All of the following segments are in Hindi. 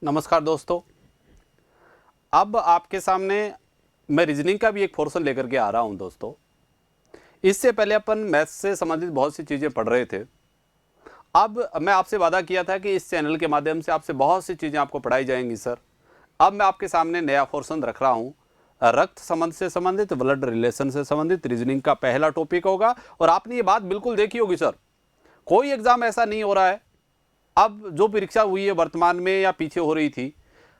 नमस्कार दोस्तों। अब आपके सामने मैं रीजनिंग का भी एक पोर्शन लेकर के आ रहा हूं दोस्तों। इससे पहले अपन मैथ्स से संबंधित बहुत सी चीज़ें पढ़ रहे थे। अब मैं आपसे वादा किया था कि इस चैनल के माध्यम से आपसे बहुत सी चीज़ें आपको पढ़ाई जाएंगी सर। अब मैं आपके सामने नया पोर्शन रख रहा हूँ। रक्त संबंध से संबंधित, ब्लड रिलेशन से संबंधित रीजनिंग का पहला टॉपिक होगा। और आपने ये बात बिल्कुल देखी होगी सर, कोई एग्ज़ाम ऐसा नहीं हो रहा है, अब जो परीक्षा हुई है वर्तमान में या पीछे हो रही थी,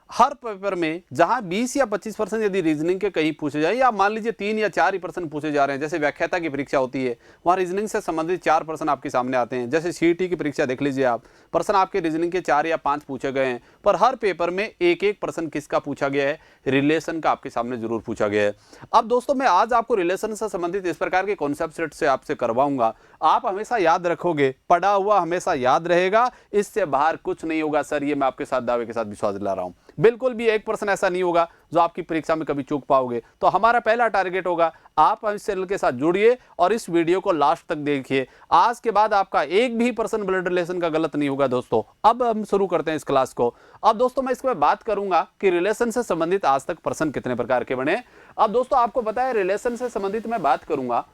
हर पेपर में जहां 20 या 25% यदि रीजनिंग के कहीं पूछे जाए, या मान लीजिए 3 या 4 ही % पूछे जा रहे हैं। जैसे व्याख्याता की परीक्षा होती है, वहां रीजनिंग से संबंधित 4% आपके सामने आते हैं। जैसे सीईटी की परीक्षा देख लीजिए आप, प्रश्न आपके रीजनिंग के 4 या 5 पूछे गए हैं, पर हर पेपर में एक प्रश्न किसका पूछा गया है? रिलेशन का आपके सामने जरूर पूछा गया है। अब दोस्तों मैं आज आपको रिलेशन से संबंधित इस प्रकार के कॉन्सेप्ट सेट से आपसे करवाऊंगा। आप हमेशा याद रखोगे, पढ़ा हुआ हमेशा याद रहेगा, इससे बाहर कुछ नहीं होगा सर। ये मैं आपके साथ दावे के साथ विश्वास दिला रहा हूं। बिल्कुल भी 1% ऐसा नहीं होगा जो आपकी परीक्षा में कभी चूक पाओगे। तो हमारा पहला टारगेट होगा, आप इस चैनल के साथ जुड़िए और इस वीडियो को लास्ट तक देखिए। आज के बाद आपका एक भी % ब्लड रिलेशन का गलत नहीं होगा दोस्तों। अब हम शुरू करते हैं इस क्लास को। अब दोस्तों मैं इसमें बात करूंगा कि रिलेशन से संबंधित आज तक प्रश्न कितने प्रकार के बने। अब दोस्तों आपको पता है, रिलेशन से संबंधित मैं बात करूंगा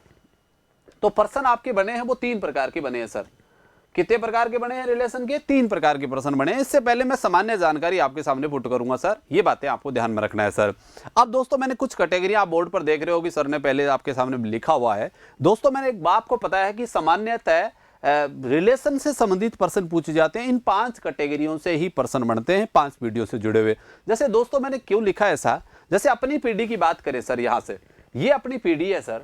तो प्रश्न आपके बने हैं वो 3 प्रकार के बने हैं सर। कितने प्रकार के बने हैं रिलेशन के? 3 प्रकार के प्रश्न बने हैं। इससे पहले मैं सामान्य जानकारी आपके सामने पुट करूंगा सर, ये बातें आपको ध्यान में रखना है सर। अब दोस्तों मैंने कुछ कैटेगरी, आप बोर्ड पर देख रहे हो कि सर ने पहले आपके सामने लिखा हुआ है। दोस्तों मैंने एक बात आपको पता है कि सामान्यतः रिलेशन से संबंधित प्रश्न पूछे जाते हैं। इन 5 कैटेगरियों से ही प्रश्न बनते हैं, 5 वीडियो से जुड़े हुए। जैसे दोस्तों मैंने क्यों लिखा है ऐसा, जैसे अपनी पीढ़ी की बात करें सर, यहां से ये अपनी पीढ़ी है सर।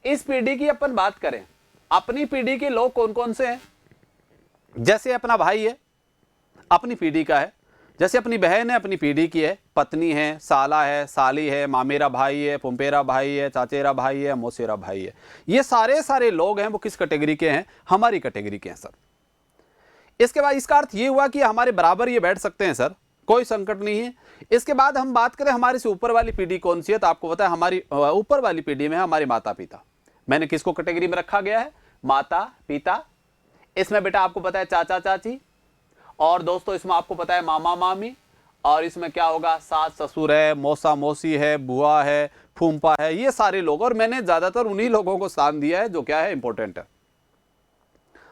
इस पीढ़ी की अपन बात करें, अपनी पीढ़ी के लोग कौन कौन से हैं? जैसे अपना भाई है, अपनी पीढ़ी का है। जैसे अपनी बहन है, अपनी पीढ़ी की है। पत्नी है, साला है, साली है, मामेरा भाई है, पुम्पेरा भाई है, चाचेरा भाई है, मौसेरा भाई है। ये सारे लोग हैं वो किस कैटेगरी के हैं? हमारी कैटेगरी के हैं सर। इसके बाद इसका अर्थ ये हुआ कि हमारे बराबर ये बैठ सकते हैं सर, कोई संकट नहीं है। इसके बाद हम बात करें हमारे से ऊपर वाली पीढ़ी कौन सी है, तो आपको पता है हमारी ऊपर वाली पीढ़ी में है हमारे माता पिता। मैंने किसको कैटेगरी में रखा गया है? माता पिता। इसमें बेटा आपको पता है चाचा चाची, और दोस्तों इसमें आपको पता है मामा मामी, और इसमें क्या होगा? सास ससुर है, मौसा मौसी है, बुआ है, फूफा है, ये सारे लोग। और मैंने ज्यादातर उन्हीं लोगों को स्थान दिया है जो क्या है? इंपॉर्टेंट है,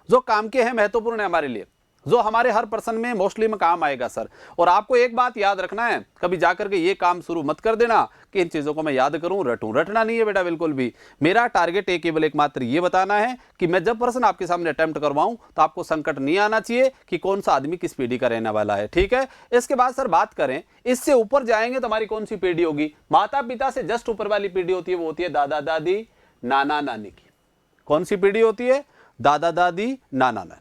जो काम के हैं, महत्वपूर्ण है हमारे लिए, जो हमारे हर पर्सन में मोस्टली में काम आएगा सर। और आपको एक बात याद रखना है, कभी जाकर के ये काम शुरू मत कर देना कि इन चीजों को मैं याद करूं, रटूं। रटना नहीं है बेटा बिल्कुल भी। मेरा टारगेट केवल एकमात्र ये बताना है कि मैं जब प्रश्न आपके सामने अटेम्प्ट करवाऊं तो आपको संकट नहीं आना चाहिए कि कौन सा आदमी किस पीढ़ी का रहने वाला है। ठीक है। इसके बाद सर बात करें, इससे ऊपर जाएंगे तो हमारी कौन सी पीढ़ी होगी? माता पिता से जस्ट ऊपर वाली पीढ़ी होती है, वो होती है दादा दादी नाना नानी की। कौन सी पीढ़ी होती है? दादा दादी नाना नानी।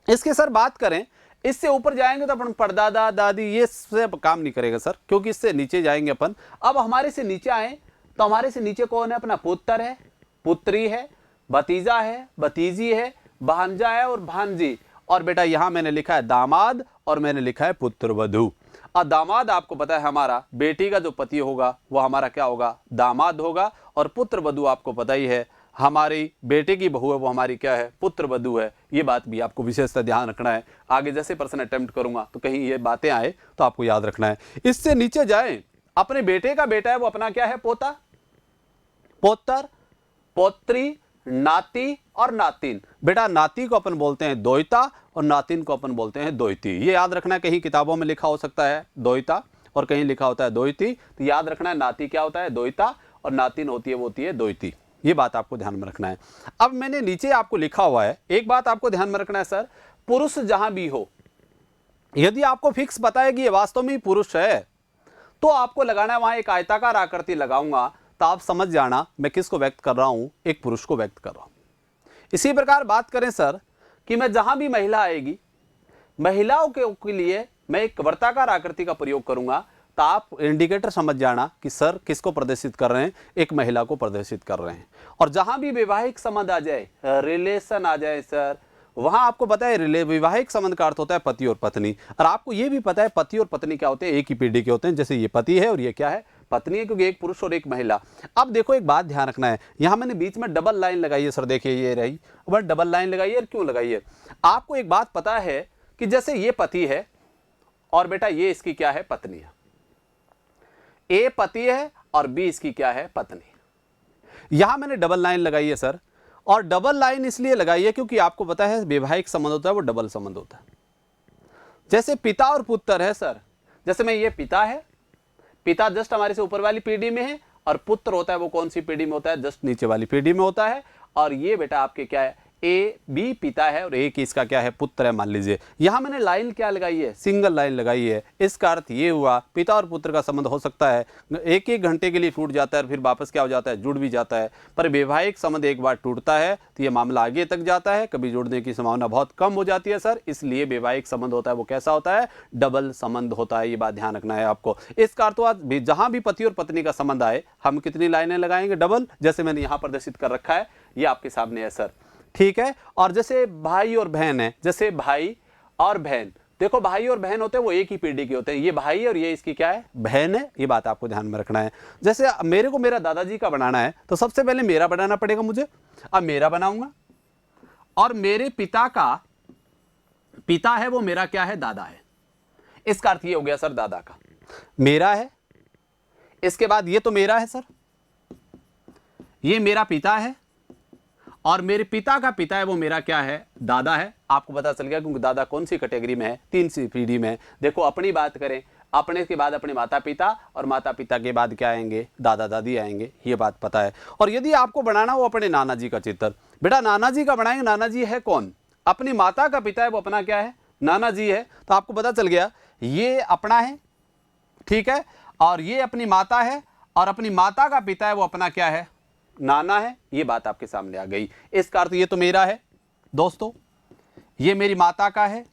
इसके सर बात करें, इससे ऊपर जाएंगे तो अपन परदादा दादी, ये से काम नहीं करेगा सर, क्योंकि इससे नीचे जाएंगे अपन। अब हमारे से नीचे आए तो हमारे से नीचे कौन है? अपना पुत्र है, पुत्री है, भतीजा है, भतीजी है, भांजा है और भांजी। और बेटा यहां मैंने लिखा है दामाद, और मैंने लिखा है पुत्र वधू। और दामाद आपको पता है हमारा बेटी का जो पति होगा वो हमारा क्या होगा? दामाद होगा। और पुत्र वधू आपको पता ही है, हमारी बेटे की बहू है वो हमारी क्या है? पुत्र वधू है। ये बात भी आपको विशेषता ध्यान रखना है। आगे जैसे प्रश्न अटेम्प्ट करूंगा तो कहीं ये बातें आए तो आपको याद रखना है। इससे नीचे जाएं, अपने बेटे का बेटा है वो अपना क्या है? पोता, पोतर, पोत्री, नाती और नातिन। बेटा नाती को अपन बोलते हैं दोयता और नातिन को अपन बोलते हैं दोयती। ये याद रखना, कहीं किताबों में लिखा हो सकता है दोयता और कहीं लिखा होता है दोयती। तो याद रखना है नाती क्या होता है? दोयता, और नातिन होती है वो होती है दोयती। ये बात आपको ध्यान में रखना है। अब मैंने नीचे आपको लिखा हुआ है, एक बात आपको ध्यान में रखना है सर, पुरुष जहां भी हो, यदि आपको फिक्स पता है कि ये वास्तव में पुरुष है तो आपको लगाना है, वहां एक आयताकार आकृति लगाऊंगा तो आप समझ जाना मैं किसको व्यक्त कर रहा हूं? एक पुरुष को व्यक्त कर रहा हूं। इसी प्रकार बात करें सर कि मैं जहां भी महिला आएगी, महिलाओं के लिए मैं एक वर्ताकार आकृति का प्रयोग करूंगा, तो आप इंडिकेटर समझ जाना कि सर किसको प्रदर्शित कर रहे हैं? एक महिला को प्रदर्शित कर रहे हैं। और जहां भी वैवाहिक संबंध आ जाए, रिलेशन आ जाए सर, वहां आपको पता है वैवाहिक संबंध का अर्थ होता है पति और पत्नी। और आपको यह भी पता है पति और पत्नी क्या होते हैं? एक ही पीढ़ी के होते हैं। जैसे ये पति है और ये क्या है? पत्नी है, क्योंकि एक पुरुष और एक महिला। अब देखो एक बात ध्यान रखना है, यहां मैंने बीच में डबल लाइन लगाई है सर, देखिए ये रही। अब डबल लाइन लगाई है, क्यों लगाई है? आपको एक बात पता है कि जैसे ये पति है और बेटा ये इसकी क्या है, पत्नी है। ए पति है और बी इसकी क्या है, पत्नी। यहां मैंने डबल लाइन लगाई है सर, और डबल लाइन इसलिए लगाई है क्योंकि आपको पता है वैवाहिक संबंध होता है वो डबल संबंध होता है। जैसे पिता और पुत्र है सर, जैसे मैं ये पिता है, पिता जस्ट हमारे से ऊपर वाली पीढ़ी में है, और पुत्र होता है वो कौन सी पीढ़ी में होता है, जस्ट नीचे वाली पीढ़ी में होता है। और ये बेटा आपके क्या है, ए बी पिता है और ए की इसका क्या है, पुत्र है मान लीजिए। यहां मैंने लाइन क्या लगाई है, सिंगल लाइन लगाई है। इसका अर्थ ये हुआ पिता और पुत्र का संबंध हो सकता है एक एक घंटे के लिए टूट जाता है और फिर वापस क्या हो जाता है, जुड़ भी जाता है। पर वैवाहिक संबंध एक बार टूटता है तो ये मामला आगे तक जाता है, कभी जुड़ने की संभावना बहुत कम हो जाती है सर। इसलिए वैवाहिक संबंध होता है वो कैसा होता है, डबल संबंध होता है। ये बात ध्यान रखना है आपको। इसका अर्थ हुआ जहां भी पति और पत्नी का संबंध आए हम कितनी लाइनें लगाएंगे, डबल, जैसे मैंने यहां प्रदर्शित कर रखा है, ये आपके सामने है सर, ठीक है। और जैसे भाई और बहन है, जैसे भाई और बहन, देखो भाई और बहन होते हैं वो एक ही पीढ़ी के होते हैं, ये भाई और ये इसकी क्या है, बहन है। ये बात आपको ध्यान में रखना है। जैसे मेरे को मेरा दादाजी का बनाना है तो सबसे पहले मेरा बनाना पड़ेगा मुझे, अब मेरा बनाऊंगा, और मेरे पिता का पिता है वो मेरा क्या है, दादा है। इसका अर्थ ये हो गया सर, दादा का मेरा है, इसके बाद ये तो मेरा है सर, ये मेरा पिता है, और मेरे पिता का पिता है वो मेरा क्या है, दादा है। आपको पता चल गया क्योंकि दादा कौन सी कैटेगरी में है, तीन सी पीढ़ी में है। देखो अपनी बात करें, अपने के बाद अपने माता पिता, और माता पिता के बाद क्या आएंगे, दादा दादी आएंगे, ये बात पता है। और यदि आपको बनाना हो अपने नाना जी का चित्र, बेटा नाना जी का बनाएंगे, नाना जी है कौन, अपनी माता का पिता है वो अपना क्या है, नाना जी है। तो आपको पता चल गया ये अपना है, ठीक है, और ये अपनी माता है, और अपनी माता का पिता है वो अपना क्या है, नाना है। ये बात आपके सामने आ गई। इसका अर्थ ये तो मेरा है दोस्तों, ये मेरी माता का है,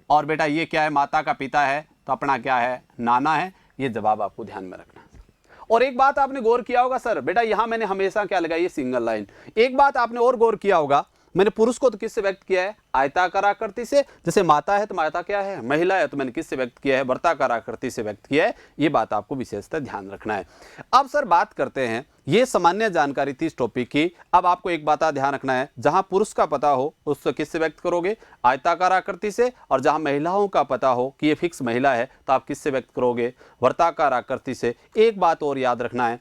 और बेटा ये क्या है, माता का पिता है तो अपना क्या है, नाना है। ये जवाब आपको ध्यान में रखना है। और एक बात आपने गौर किया होगा सर, बेटा यहां मैंने हमेशा क्या लगाई है, सिंगल लाइन। एक बात आपने और गौर किया होगा, मैंने पुरुष को तो किससे व्यक्त किया है, आयताकार आकृति से। जैसे माता है तो माता क्या है, महिला है, तो मैंने किससे व्यक्त किया है, वर्ताकार आकृति से व्यक्त किया है। ये बात आपको विशेषतः ध्यान रखना है। अब सर बात करते हैं, ये सामान्य जानकारी थी इस टॉपिक की। अब आपको एक बात ध्यान रखना है, जहां पुरुष का पता हो उससे किससे व्यक्त करोगे, आयताकार आकृति से, और जहां महिलाओं का पता हो कि ये फिक्स महिला है तो आप किससे व्यक्त करोगे, वर्ताकार आकृति से। एक बात और याद रखना है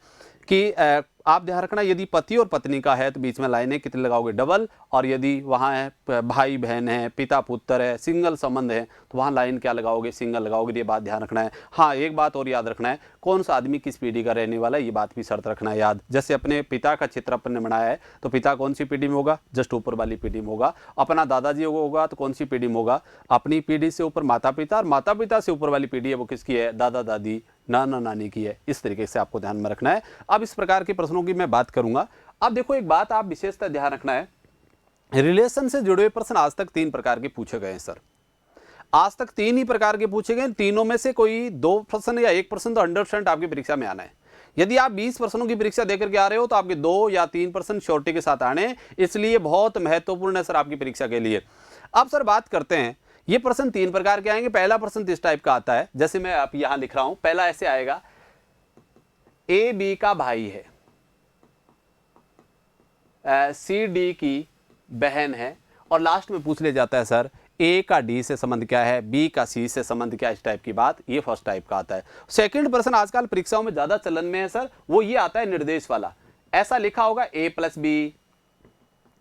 कि आप ध्यान रखना, यदि पति और पत्नी का है तो बीच में लाइनें कितनी लगाओगे, डबल, और यदि वहाँ है भाई बहन है, पिता पुत्र है, सिंगल संबंध है तो वहाँ लाइन क्या लगाओगे, सिंगल लगाओगे। ये बात ध्यान रखना है। हाँ एक बात और याद रखना है, कौन सा आदमी किस पीढ़ी का रहने वाला है, ये बात भी शर्त रखना है याद। जैसे अपने पिता का चित्र अपन ने बनाया है तो पिता कौन सी पीढ़ी में होगा, जस्ट ऊपर वाली पीढ़ी में होगा। अपना दादाजी होगा तो कौन सी पीढ़ी में होगा, अपनी पीढ़ी से ऊपर माता पिता, और माता पिता से ऊपर वाली पीढ़ी है वो किसकी है, दादा दादी नाना नानी की है। इस तरीके से आपको ध्यान में रखना है। अब इस प्रकार के प्रश्नों की मैं बात करूंगा। अब देखो एक बात आप विशेषतः ध्यान रखना है, रिलेशन से जुड़े हुए प्रश्न आज तक 3 प्रकार के पूछे गए हैं सर। आज तक 3 ही प्रकार के पूछे गए, तीनों में से कोई 2 प्रश्न या 1 प्रश्न तो 100% आपकी परीक्षा में आना है। यदि आप 20 प्रश्नों की परीक्षा देकर के आ रहे हो तो आपके 2 या 3 प्रश्न श्योरिटी के साथ आने, इसलिए बहुत महत्वपूर्ण है सर आपकी परीक्षा के लिए। अब सर बात करते हैं, ये प्रश्न 3 प्रकार के आएंगे। पहला प्रश्न इस टाइप का आता है, जैसे मैं आप यहां लिख रहा हूं, पहला ऐसे आएगा, ए बी का भाई है, सी डी की बहन है, और लास्ट में पूछ ले जाता है सर ए का डी से संबंध क्या है, बी का सी से संबंध क्या है, इस टाइप की बात। ये फर्स्ट टाइप का आता है। सेकंड प्रश्न आजकल परीक्षाओं में ज्यादा चलन में है सर, वो ये आता है निर्देश वाला। ऐसा लिखा होगा ए प्लस बी,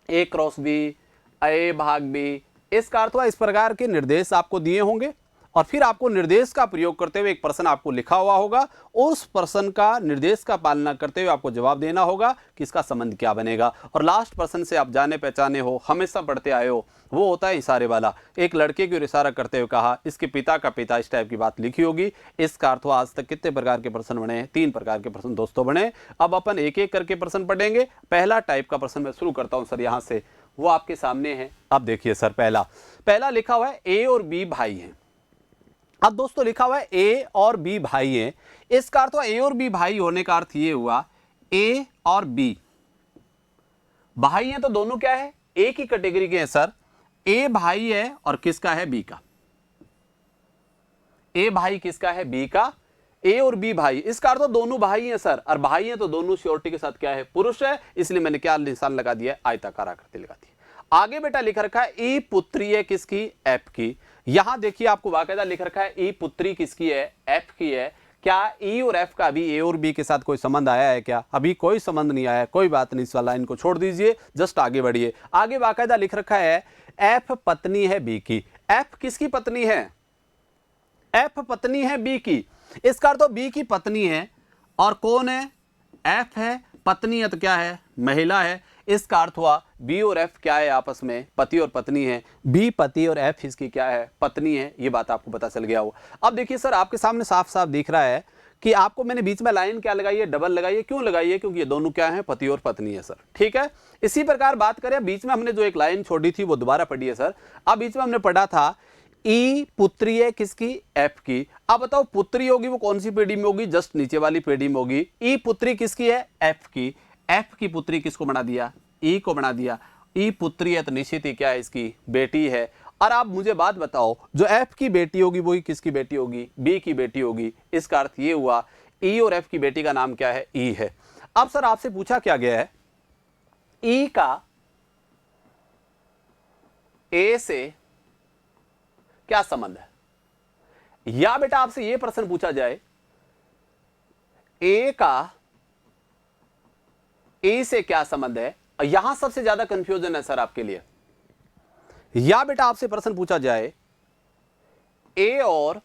ए क्रॉस बी, ए भाग बी। इसका अर्थ हुआ इस प्रकार के निर्देश आपको दिए होंगे, और फिर आपको निर्देश का प्रयोग करते हुए एक प्रश्न आपको लिखा हुआ होगा, उस प्रश्न का निर्देश का पालना करते हुए आपको जवाब देना होगा कि इसका संबंध क्या बनेगा। और लास्ट प्रश्न से आप जाने पहचाने हो, हमेशा पढ़ते आए हो, वो होता है इशारे वाला। एक लड़के की ओर इशारा करते हुए कहा इसके पिता का पिता, इस टाइप की बात लिखी होगी। इसका अर्थ हुआ आज तक कितने प्रकार के प्रश्न बने हैं, 3 प्रकार के प्रश्न दोस्तों बने। अब अपन एक एक करके प्रश्न पढ़ेंगे। पहला टाइप का प्रश्न मैं शुरू करता हूं सर यहां से, वो आपके सामने है। अब देखिए सर, पहला लिखा हुआ है ए और बी भाई हैं। अब दोस्तों लिखा हुआ है ए और बी भाई हैं, इसका अर्थ हुआ ए और बी भाई होने का अर्थ ये हुआ ए और बी भाई हैं तो दोनों क्या है, एक ही कैटेगरी के हैं सर। ए भाई है और किसका है, बी का। ए भाई किसका है, बी का। ए और बी भाई, इसका अर्थ दोनों भाई हैं सर, और भाई हैं तो दोनों श्योरिटी के साथ क्या है, पुरुष है। इसलिए मैंने क्या निशान लगा दिया, आयताकार आकृति लगा दी। आगे बेटा लिख रखा है ई पुत्री है किसकी, एफ की। यहां देखिए आपको बाकायदा लिख रखा है ई पुत्री किसकी है, एफ की है। क्या ई और एफ का अभी ए और बी के साथ कोई संबंध आया है क्या? अभी कोई संबंध नहीं आया, कोई बात नहीं, इस वाला इनको छोड़ दीजिए, जस्ट आगे बढ़िए। आगे बाकायदा लिख रखा है एफ पत्नी है बी की। एफ किसकी पत्नी है? एफ पत्नी है बी की। इसका अर्थ तो बी की पत्नी है और कौन है? एफ है। पत्नी है तो क्या है? महिला है। इसका अर्थ हुआ बी और एफ क्या है? आपस में पति और पत्नी है। बी पति और एफ इसकी क्या है? पत्नी है। ये बात आपको पता चल गया हो। अब देखिए सर, आपके सामने साफ साफ दिख रहा है कि आपको मैंने बीच में लाइन क्या लगाई है? डबल लगाई है। क्यों लगाई है? क्योंकि ये दोनों क्या है? पति और पत्नी है सर। ठीक है। इसी प्रकार बात करें, बीच में हमने जो एक लाइन छोड़ी थी वो दोबारा पढ़ी है सर। अब बीच में हमने पढ़ा था ई पुत्री है किसकी? एफ की। अब बताओ पुत्री होगी वो कौन सी पीढ़ी में होगी? जस्ट नीचे वाली पीढ़ी में होगी। ई पुत्री किसकी है? एफ की। एफ की पुत्री किसको बना दिया? ई को बना दिया। ई पुत्री है तो निश्चित ही क्या है? इसकी बेटी है। और आप मुझे बात बताओ, जो एफ की बेटी होगी वही किसकी बेटी होगी? बी की बेटी होगी। इसका अर्थ ये हुआ ई और एफ की बेटी का नाम क्या है? ई है। अब सर आपसे पूछा क्या गया है, ई का ए से क्या संबंध है? या बेटा आपसे यह प्रश्न पूछा जाए, ए का ए से क्या संबंध है? यहां सबसे ज्यादा कंफ्यूजन है सर आपके लिए। या बेटा आपसे प्रश्न पूछा जाए, ए और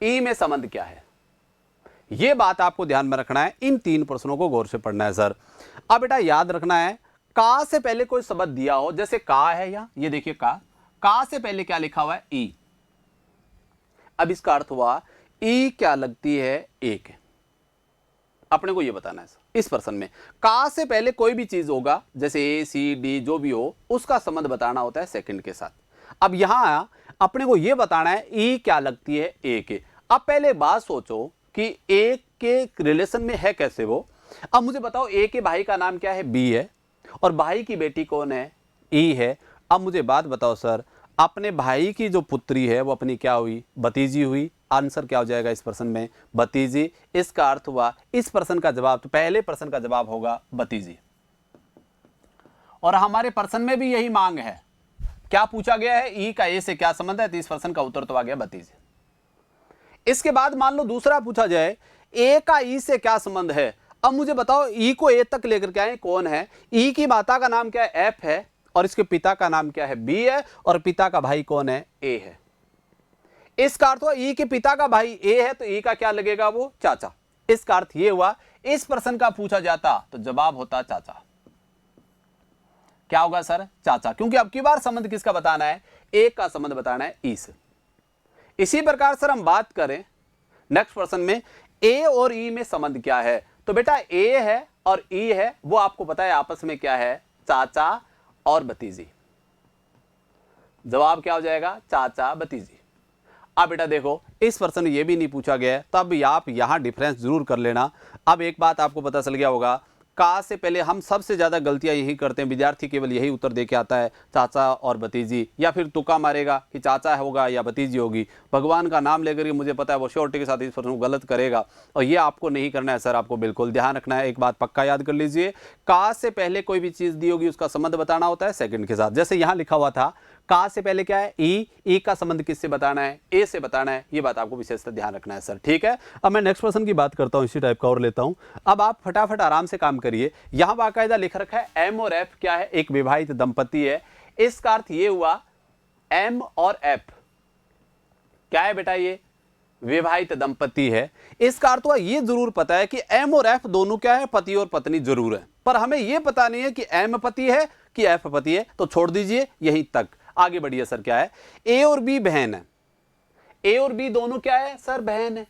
ई में संबंध क्या है? यह बात आपको ध्यान में रखना है। इन तीन प्रश्नों को गौर से पढ़ना है सर। अब बेटा याद रखना है, का से पहले कोई शब्द दिया हो, जैसे का है यहां, ये देखिए का से पहले क्या लिखा हुआ है? ई। अब इसका अर्थ हुआ ई क्या लगती है? एक है। अपने को यह बताना है इस प्रश्न में। का से पहले कोई भी चीज होगा, जैसे ए सी डी जो भी हो, उसका संबंध बताना होता है सेकंड के साथ। अब यहां अपने को यह बताना है ई क्या लगती है? ए के। अब पहले बात सोचो कि ए के रिलेशन में है कैसे वो। अब मुझे बताओ, ए के भाई का नाम क्या है? बी है। और भाई की बेटी कौन है? ई है। अब मुझे बात बताओ सर, अपने भाई की जो पुत्री है वो अपनी क्या हुई? भतीजी हुई। आंसर क्या हो जाएगा इस प्रश्न में? भतीजी। इसका अर्थ हुआ इस प्रश्न का जवाब, तो पहले प्रश्न का जवाब होगा भतीजी। और हमारे प्रश्न में भी यही मांग है। क्या पूछा गया है? ई का ए से क्या संबंध है? तो इस प्रश्न का उत्तर तो आ गया भतीजी। इसके बाद मान लो दूसरा पूछा जाए, ए का ई से क्या संबंध है? अब मुझे बताओ, ई को ए तक लेकर के आए, कौन है? ई की माता का नाम क्या है? एफ है। और इसके पिता का नाम क्या है? बी है। और पिता का भाई कौन है? ए है। इसका अर्थ हुआ ई के पिता का भाई ए है तो ई का क्या लगेगा? वो चाचा। इसका अर्थ ये हुआ, इस प्रश्न का पूछा जाता तो जवाब होता चाचा। क्या होगा सर? चाचा। क्योंकि अब की बार संबंध किसका बताना है? ए का संबंध बताना है ई से। इसी प्रकार सर हम बात करें नेक्स्ट प्रश्न में, ए और ई में संबंध क्या है? तो बेटा ए है और ई है, वो आपको पता है आपस में क्या है? चाचा और भतीजी। जवाब क्या हो जाएगा? चाचा भतीजी। अब बेटा देखो, इस प्रश्न में यह भी नहीं पूछा गया है, तब आप यहां डिफरेंस जरूर कर लेना। अब एक बात आपको पता चल गया होगा, का से पहले हम सबसे ज्यादा गलतियां यही करते हैं, विद्यार्थी केवल यही उत्तर दे के आता है, चाचा और भतीजी, या फिर तुक्का मारेगा कि चाचा होगा या भतीजी होगी। भगवान का नाम लेकर के मुझे पता है वो श्योरिटी के साथ इस प्रश्न को गलत करेगा, और ये आपको नहीं करना है सर। आपको बिल्कुल ध्यान रखना है, एक बात पक्का याद कर लीजिए, का से पहले कोई भी चीज दी होगी उसका संबंध बताना होता है सेकंड के साथ। जैसे यहां लिखा हुआ था, का से पहले क्या है? ई का संबंध किससे बताना है? ए से बताना है। ये बात आपको विशेषतः ध्यान रखना है सर। ठीक है। अब मैं नेक्स्ट प्रश्न की बात करता हूं, इसी टाइप का और लेता हूं। अब आप फटाफट आराम से काम करिए। यहां बाकायदा लिख रखा है एम और एफ क्या है? एक विवाहित दंपति है। इसका अर्थ ये हुआ एम और एफ क्या है बेटा? ये विवाहित दंपति है। इसका अर्थ हुआ ये जरूर पता है कि एम और एफ दोनों क्या है? पति और पत्नी जरूर है, पर हमें यह पता नहीं है कि एम पति है कि एफ पति है, तो छोड़ दीजिए यहीं तक। आगे बढ़िए सर। क्या है? ए और बी बहन है। ए और बी दोनों क्या है सर? बहन है।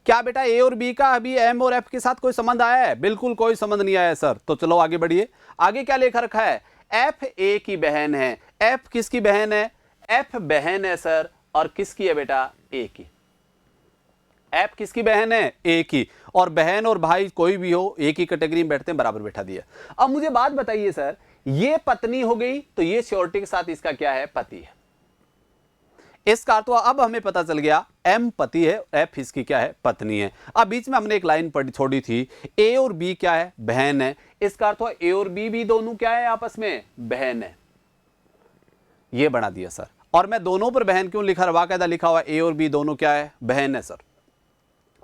क्या बेटा ए और बी का अभी एम और एफ के साथ कोई संबंध आया है? बिल्कुल कोई संबंध नहीं आया है सर। तो चलो आगे बढ़िए। आगे क्या लिखा रखा है? एफ ए की बहन है। एफ किसकी बहन है? एफ बहन है सर। और किसकी है बेटा? ए की। एफ किसकी बहन है? ए की। और बहन और भाई कोई भी हो, एक ही कैटेगरी में बैठते हैं, बराबर बैठा दिया। अब मुझे बात बताइए सर, ये पत्नी हो गई तो ये श्योरिटी के साथ इसका क्या है? पति है। इसका अर्थ हुआ अब हमें पता चल गया एम पति है, एफ इसकी क्या है? पत्नी है। अब बीच में हमने एक लाइन छोड़ी थी, ए और बी क्या है? बहन है। इसका अर्थ हुआ ए और बी भी दोनों क्या है? आपस में बहन है। ये बना दिया सर। और मैं दोनों पर बहन क्यों लिखा, बाकायदा लिखा हुआ ए और बी दोनों क्या है, बहन है सर।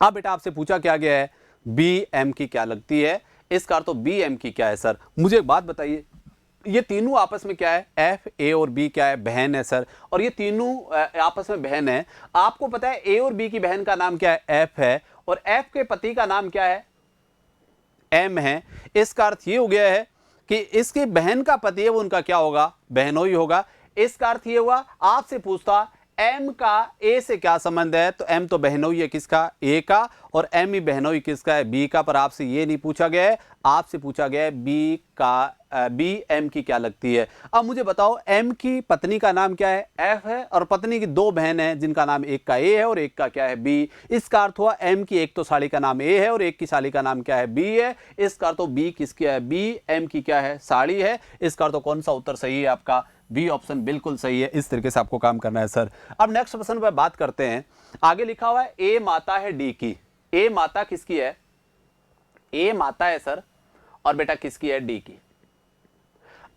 अब बेटा आपसे पूछा क्या गया है, बी एम की क्या लगती है, इसका अर्थ तो बी एम की क्या है सर। मुझे एक बात बताइए, ये तीनों आपस में क्या है, एफ ए और बी क्या है, बहन है सर। और ये तीनों आपस में बहन है। आपको पता है ए और बी की बहन का नाम क्या है, एफ है, और एफ के पति का नाम क्या है, एम है। इसका अर्थ ये हो गया है कि इसकी बहन का पति है वो उनका क्या होगा, बहनोई होगा। इसका अर्थ ये हुआ, आपसे पूछता एम का ए से क्या संबंध है, तो एम तो बहनोई है किसका, ए का, और एम ही बहनोई किसका है, बी का। पर आपसे ये नहीं पूछा गया है, आपसे पूछा गया है बी का, बी एम की क्या लगती है। अब मुझे बताओ एम की पत्नी का नाम क्या है, एफ है, और पत्नी की दो बहन है जिनका नाम एक का ए है और एक का क्या है, बी। इसका अर्थ हुआ एम की एक तो साली का नाम ए है और एक की साली का नाम क्या है, बी है। इसका अर्थ तो बी किसकी है, बी एम की क्या है, साली है। इसका अर्थ तो कौन सा उत्तर सही है आपका, बी ऑप्शन बिल्कुल सही है। इस तरीके से आपको काम करना है सर। अब नेक्स्ट प्रश्न पर बात करते हैं। आगे लिखा हुआ है ए माता है डी की। ए माता किसकी है, ए माता है सर, और बेटा किसकी है, डी की।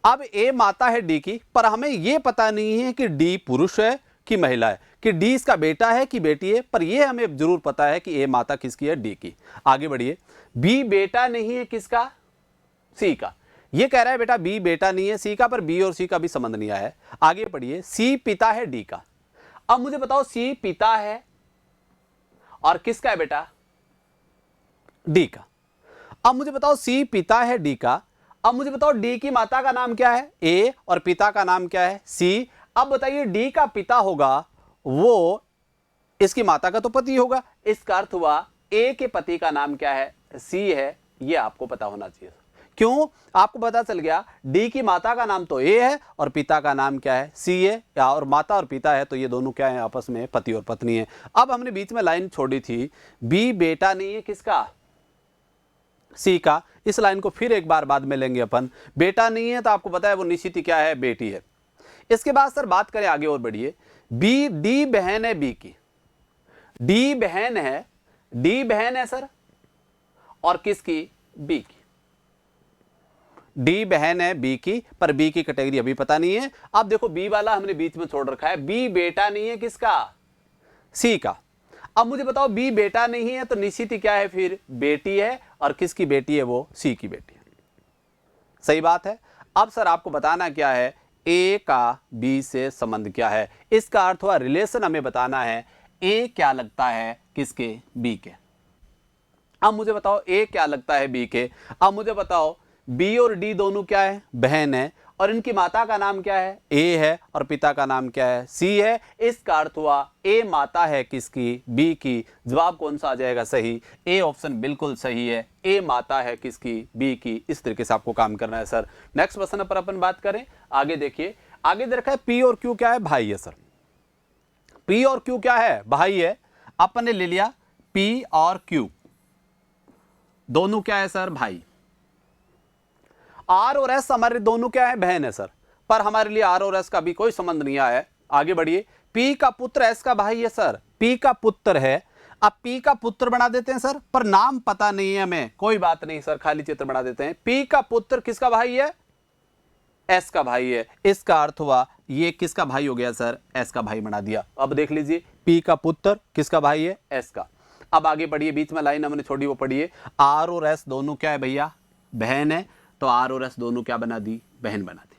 अब ए माता है डी की, पर हमें यह पता नहीं है कि डी पुरुष है कि महिला है, कि डी इसका बेटा है कि बेटी है, पर यह हमें जरूर पता है कि ए माता किसकी है, डी की। आगे बढ़िए, बी बेटा नहीं है किसका, सी का। ये कह रहा है बेटा बी बेटा नहीं है सी का, पर बी और सी का भी संबंध नहीं आया है। आगे पढ़िए, सी पिता है डी का। अब मुझे बताओ सी पिता है और किसका है बेटा, डी का। अब मुझे बताओ सी पिता है डी का। अब मुझे बताओ डी की माता का नाम क्या है, ए, और पिता का नाम क्या है, सी। अब बताइए डी का पिता होगा वो इसकी माता का तो पति होगा। इसका अर्थ हुआ ए के पति का नाम क्या है, सी है। ये आपको पता होना चाहिए। क्यों, आपको पता चल गया डी की माता का नाम तो ए है और पिता का नाम क्या है, सी है, और माता और पिता है तो ये दोनों क्या है, आपस में पति और पत्नी है। अब हमने बीच में लाइन छोड़ी थी, बी बेटा नहीं है किसका, सी का। इस लाइन को फिर एक बार बाद में लेंगे अपन। बेटा नहीं है तो आपको पता है वो निश्चित ही क्या है, बेटी है। इसके बाद सर बात करें आगे और बढ़िए, बी डी बहन है बी की। डी बहन है, डी बहन है सर, और किसकी, बी की। डी बहन है बी की, पर बी की कैटेगरी अभी पता नहीं है। अब देखो बी वाला हमने बीच में छोड़ रखा है, बी बेटा नहीं है किसका, सी का। अब मुझे बताओ बी बेटा नहीं है तो निश्चित ही क्या है, फिर बेटी है, और किसकी बेटी है, वो सी की बेटी है। सही बात है। अब सर आपको बताना क्या है, ए का बी से संबंध क्या है। इसका अर्थ हुआ रिलेशन हमें बताना है, ए क्या लगता है किसके, बी के। अब मुझे बताओ ए क्या लगता है बी के। अब मुझे बताओ बी और डी दोनों क्या है, बहन है, और इनकी माता का नाम क्या है, ए है, और पिता का नाम क्या है, सी है। इसका अर्थ हुआ ए माता है किसकी, बी की। जवाब कौन सा आ जाएगा सही, ए ऑप्शन बिल्कुल सही है, ए माता है किसकी, बी की। इस तरीके से आपको काम करना है सर। नेक्स्ट प्रश्न पर अपन बात करें। आगे देखिए, आगे दे रखा है पी और क्यू क्या है, भाई है सर। पी और क्यू क्या है, भाई है। अपन ने ले लिया पी और क्यू दोनों क्या है सर, भाई। आर और एस हमारे दोनों क्या है, बहन है सर, पर हमारे लिए आर और एस का भी कोई संबंध नहीं आया है। आगे बढ़िए, पी का पुत्र एस का भाई है सर, पी का पुत्र है। अब पी का पुत्र बना देते हैं सर, पर नाम पता नहीं है हमें, कोई बात नहीं सर, खाली चित्र बना देते हैं। पी का पुत्र किसका भाई है, एस का भाई है। इसका अर्थ हुआ ये किसका भाई हो गया सर, एस का भाई बना दिया। अब देख लीजिए पी का पुत्र किसका भाई है, एस का। अब आगे बढ़िए, बीच में लाइन हमने छोड़ी वो पढ़िए, आर और एस दोनों क्या है भैया, बहन है, तो आर और एस दोनों क्या बना दी, बहन बना दी।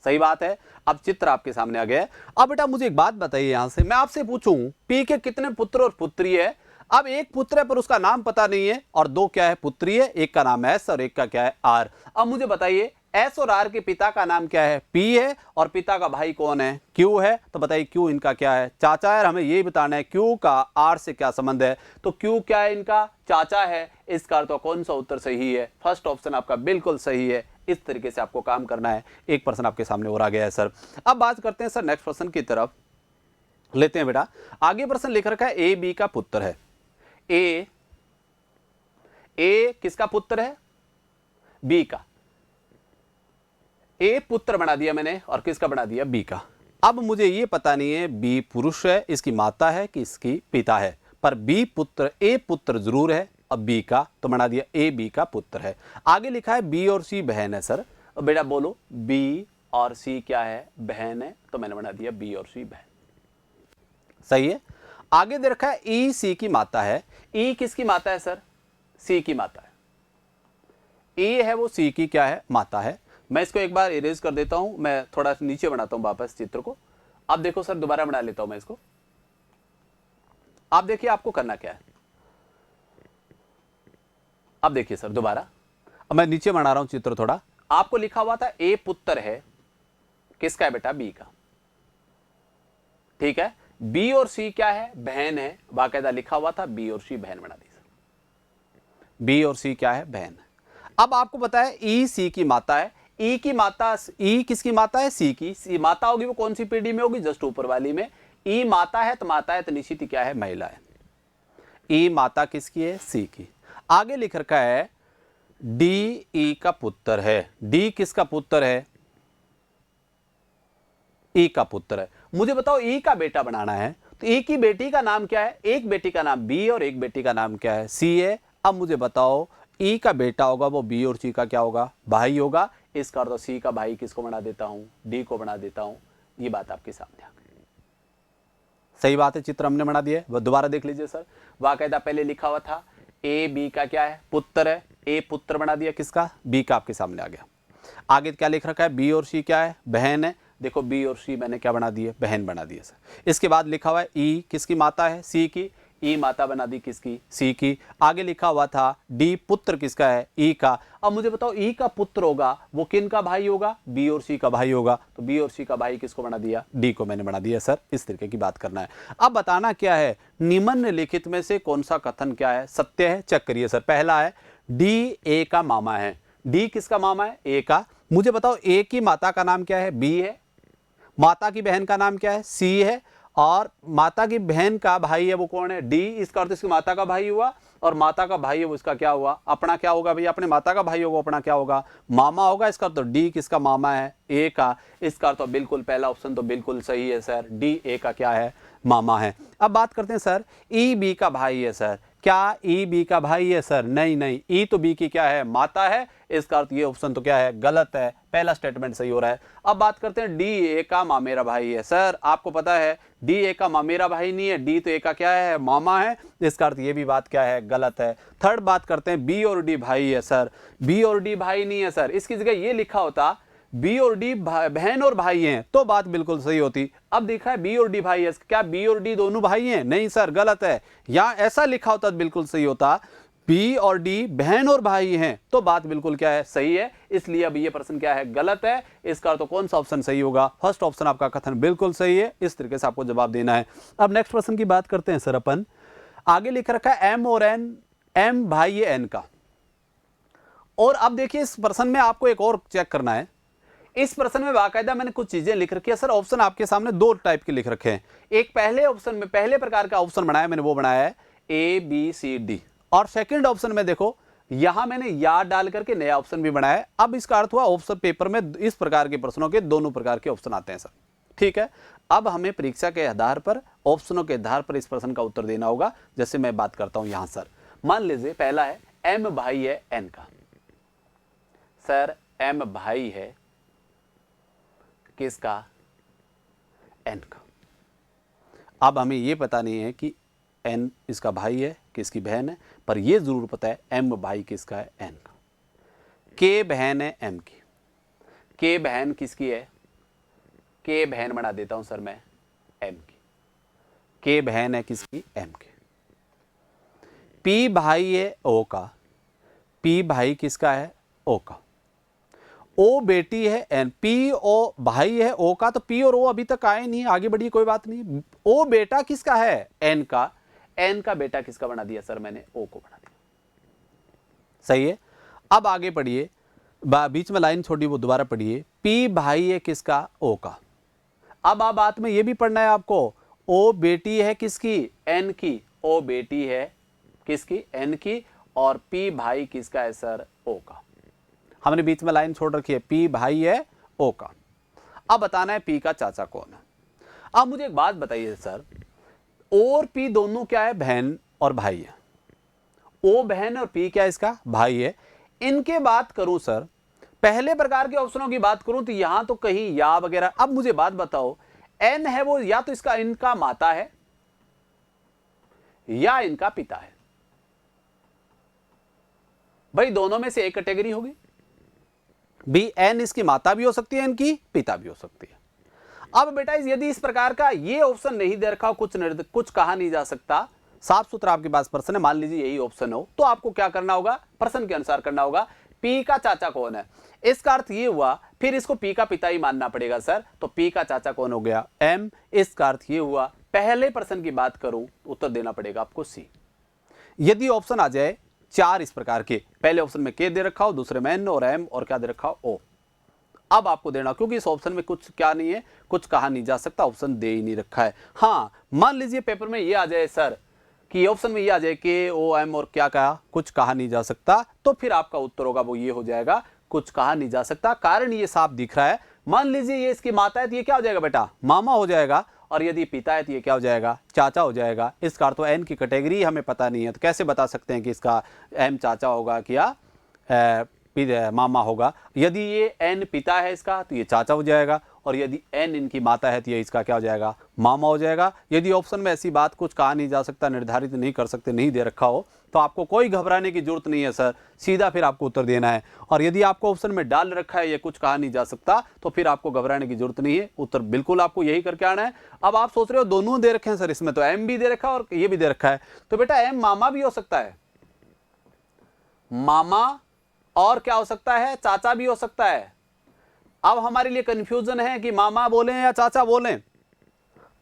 सही बात है। अब चित्र आपके सामने आ गया। अब बेटा मुझे एक बात बताइए, यहां से मैं आपसे पूछूं पी के कितने पुत्र और पुत्री है। अब एक पुत्र है पर उसका नाम पता नहीं है, और दो क्या है, पुत्री है, एक का नाम एस और एक का क्या है, आर। अब मुझे बताइए एस और आर के पिता का नाम क्या है, पी है, और पिता का भाई कौन है, क्यू है। तो बताइए क्यू इनका क्या है, चाचा है। हमें यही बताना है क्यू का आर से क्या संबंध है। तो क्यू क्या है, इनका चाचा है। इसका तो कौन सा उत्तर सही है, फर्स्ट ऑप्शन आपका बिल्कुल सही है। इस तरीके से आपको काम करना है। एक प्रश्न आपके सामने और आ गया है सर। अब बात करते हैं सर नेक्स्ट प्रश्न की तरफ लेते हैं बेटा। आगे प्रश्न लिख रखा है ए बी का पुत्र है। ए किसका पुत्र है, बी का। ए पुत्र बना दिया मैंने, और किसका बना दिया, बी का। अब मुझे ये पता नहीं है बी पुरुष है, इसकी माता है कि इसकी पिता है, पर बी पुत्र, ए पुत्र जरूर है, अब बी का तो बना दिया ए बी का पुत्र है। आगे लिखा है बी और सी बहन है सर। बेटा बोलो बी और सी क्या है, बहन है, तो मैंने बना दिया बी और सी बहन। सही है। आगे दे रखा है ई सी की माता है। ई किसकी माता है सर, सी की माता है। ई है वो सी की क्या है, माता है। मैं इसको एक बार इरेज कर देता हूं, मैं थोड़ा नीचे बनाता हूं वापस चित्र को। अब देखो सर, दोबारा बना लेता हूं मैं इसको। आप देखिए आपको करना क्या है। अब देखिए सर दोबारा, अब मैं नीचे बना रहा हूं चित्र थोड़ा। आपको लिखा हुआ था ए पुत्र है, किसका है बेटा, बी का। ठीक है, बी और सी क्या है, बहन है, बाकायदा लिखा हुआ था बी और सी बहन बना दी सर। बी और सी क्या है, बहन है। अब आपको पता है ई सी की माता है। ई की माता, ई किसकी माता है, सी की। सी माता होगी वो कौन सी पीढ़ी में होगी, जस्ट ऊपर वाली में। ई माता है तो निश्चित ही क्या है, महिला है। ई माता किसकी है, सी की। आगे लिख रखा है डी ई का पुत्र है। डी किसका पुत्र है, ई का पुत्र है। मुझे बताओ ई का बेटा बनाना है, तो ई की बेटी का नाम क्या है, एक बेटी का नाम बी और एक बेटी का नाम क्या है, सी है। अब मुझे बताओ ई का बेटा होगा वो बी और सी का क्या होगा, भाई होगा। इसका अर्थ सी का भाई किसको बना देता हूं, डी को बना देता हूं। ये बात आपके सामने आ गई। सही बात है, चित्र हमने बना दिया। वो दोबारा देख लीजिए सर, बाकायदा पहले लिखा हुआ था ए बी का क्या है, पुत्र है। ए पुत्र बना दिया किसका, बी का, आपके सामने आ गया। आगे क्या लिख रखा है, बी और सी क्या है, बहन है। देखो बी और सी मैंने क्या बना दिए, बहन बना दिए सर। इसके बाद लिखा हुआ है ई किसकी माता है, सी की। ई माता बना दी किसकी, सी की। आगे लिखा हुआ था डी पुत्र किसका है, ई का। अब मुझे बताओ ई का पुत्र होगा वो किन का भाई होगा, बी और सी का भाई होगा। तो बी और सी का भाई किसको बना दिया, डी को मैंने बना दिया सर। इस तरीके की बात करना है। अब बताना क्या है, निम्नलिखित में से कौन सा कथन क्या है, सत्य है। चेक करिए सर। पहला है डी ए का मामा है। डी किसका मामा है, ए का। मुझे बताओ ए की माता का नाम क्या है, बी है। माता की बहन का नाम क्या है, सी है। और माता की बहन का भाई है वो कौन है, डी। इसका अर्थ इसकी माता का भाई हुआ, और माता का भाई है वो इसका क्या हुआ, अपना क्या होगा भैया, अपने माता का भाई होगा, अपना क्या होगा, मामा होगा। इसका अर्थ तो डी किसका मामा है, ए का। इसका अर्थ तो बिल्कुल पहला ऑप्शन तो बिल्कुल सही है सर, डी ए का क्या है, मामा है। अब बात करते हैं सर, ई बी का भाई है सर। क्या ई बी का भाई है सर, नहीं नहीं, ई तो बी की क्या है, माता है। इसका अर्थ ये ऑप्शन तो क्या है, गलत है। पहला स्टेटमेंट सही हो रहा है। अब बात करते हैं डी ए का मामेरा भाई है सर। आपको पता है डी ए का मामेरा भाई नहीं है, डी तो ए का क्या है, मामा है। इसका अर्थ ये भी बात क्या है, गलत है। थर्ड बात करते हैं बी और डी भाई है सर। बी और डी भाई नहीं है सर। इसकी जगह ये लिखा होता बी और डी बहन और भाई हैं तो बात बिल्कुल सही होती। अब देखा है बी और डी भाई है, क्या बी और डी दोनों भाई हैं, नहीं सर, गलत है। यहां ऐसा लिखा होता तो बिल्कुल सही होता, बी और डी बहन और भाई हैं तो बात बिल्कुल क्या है, सही है। इसलिए अब ये प्रश्न क्या है, गलत है। इसका तो कौन सा ऑप्शन सही होगा, फर्स्ट ऑप्शन आपका कथन बिल्कुल सही है। इस तरीके से आपको जवाब देना है। अब नेक्स्ट प्रश्न की बात करते हैं सर अपन। आगे लिख रखा है एम और एन, एम भाई है एन का। और अब देखिए इस प्रश्न में आपको एक और चेक करना है। इस प्रश्न में बाकायदा मैंने कुछ चीजें लिख रखी है सर। ऑप्शन आपके सामने दो टाइप के लिख रखे हैं। एक पहले ऑप्शन में पहले प्रकार का ऑप्शन बनाया मैंने, वो बनाया है ए बी सी डी। और सेकंड ऑप्शन में देखो यहां मैंने या डाल करके नया ऑप्शन भी बनाया है। अब इसका अर्थ हुआ ऑप्शन पेपर में इस प्रकार के प्रश्नों के दोनों प्रकार के ऑप्शन आते हैं सर। ठीक है, अब हमें परीक्षा के आधार पर, ऑप्शनों के आधार पर इस प्रश्न का उत्तर देना होगा। जैसे मैं बात करता हूं यहां सर, मान लीजिए पहला है एम भाई है एन का। सर एम भाई है किसका, एन का। अब हमें यह पता नहीं है कि एन इसका भाई है किसकी बहन है, पर यह जरूर पता है एम भाई किसका है, एन का। के बहन है एम की। के बहन किसकी है, के बहन बना देता हूं सर मैं एम की। के बहन है किसकी, एम की। पी भाई है ओ का। पी भाई किसका है, ओ का। ओ बेटी है एन। पी ओ भाई है ओ का, तो पी और ओ अभी तक आए नहीं, आगे बढ़िए कोई बात नहीं। ओ बेटा किसका है, एन का। एन का बेटा किसका बना दिया सर मैंने, ओ को बना दिया। सही है। अब आगे पढ़िए, बीच में लाइन छोड़ी वो दोबारा पढ़िए। पी भाई है किसका, ओ का। अब आप बात में ये भी पढ़ना है आपको, ओ बेटी है किसकी, एन की। ओ बेटी है किसकी, एन की। और पी भाई किसका है सर, ओ का। हमने बीच में लाइन छोड़ रखी है, पी भाई है ओ का। अब बताना है पी का चाचा कौन है। अब मुझे एक बात बताइए सर, ओ और पी दोनों क्या है, बहन और भाई है। ओ बहन और पी क्या है, इसका भाई है। इनके बात करूं सर, पहले प्रकार के ऑप्शनों की बात करूं तो यहां तो कहीं या वगैरह। अब मुझे बात बताओ, एन है वो या तो इसका इनका माता है या इनका पिता है। भाई दोनों में से एक कैटेगरी होगी। बी एन इसकी माता भी हो सकती है, इनकी पिता भी हो सकती है। अब बेटा यदि इस प्रकार का ये ऑप्शन नहीं दे रखा हो, कुछ कहा नहीं जा सकता, साफ सुथरा आपके पास प्रश्न है, मान लीजिए यही ऑप्शन हो, तो आपको क्या करना होगा, प्रश्न के अनुसार करना होगा। पी का चाचा कौन है, इसका अर्थ ये हुआ फिर इसको पी का पिता ही मानना पड़ेगा सर। तो पी का चाचा कौन हो गया, एम। इसका अर्थ ये हुआ, पहले प्रश्न की बात करूं उत्तर देना पड़ेगा आपको सी। यदि ऑप्शन आ जाए 4 इस प्रकार के, पहले ऑप्शन में के दे रखा हो, दूसरे में एन और एम और क्या दे रखा हो ओ, अब आपको देना, क्योंकि इस ऑप्शन में कुछ क्या नहीं है, कुछ कहा नहीं जा सकता, ऑप्शन दे ही नहीं रखा है। हाँ मान लीजिए पेपर में ये आ जाए सर कि ऑप्शन में ये आ जाए के ओ एम और क्या कहा, कुछ कहा नहीं जा सकता, तो फिर आपका उत्तर होगा वो ये हो जाएगा, कुछ कहा नहीं जा सकता। कारण ये साफ दिख रहा है। मान लीजिए ये इसकी माता है तो ये क्या हो जाएगा बेटा, मामा हो जाएगा, और यदि पिता है तो ये क्या हो जाएगा, चाचा हो जाएगा। इसका अर्थ तो एन की कैटेगरी हमें पता नहीं है, तो कैसे बता सकते हैं कि इसका एम चाचा होगा कि या मामा होगा। यदि ये एन पिता है इसका तो ये चाचा हो जाएगा, और यदि एन इनकी माता है तो ये इसका क्या हो जाएगा, मामा हो जाएगा। यदि ऑप्शन में ऐसी बात कुछ कहा नहीं जा सकता, निर्धारित नहीं कर सकते, नहीं दे रखा हो, तो आपको कोई घबराने की जरूरत नहीं है सर, सीधा फिर आपको उत्तर देना है। और यदि आपको ऑप्शन में डाल रखा है ये कुछ कहा नहीं जा सकता, तो फिर आपको घबराने की जरूरत नहीं है, उत्तर बिल्कुल आपको यही करके आना है। अब आप सोच रहे हो दोनों दे रखे हैं सर, इसमें तो एम भी दे रखा है और ये भी दे रखा है, तो बेटा एम मामा भी हो सकता है, मामा, और क्या हो सकता है, चाचा भी हो सकता है। अब हमारे लिए कंफ्यूजन है कि मामा बोलें या चाचा बोलें,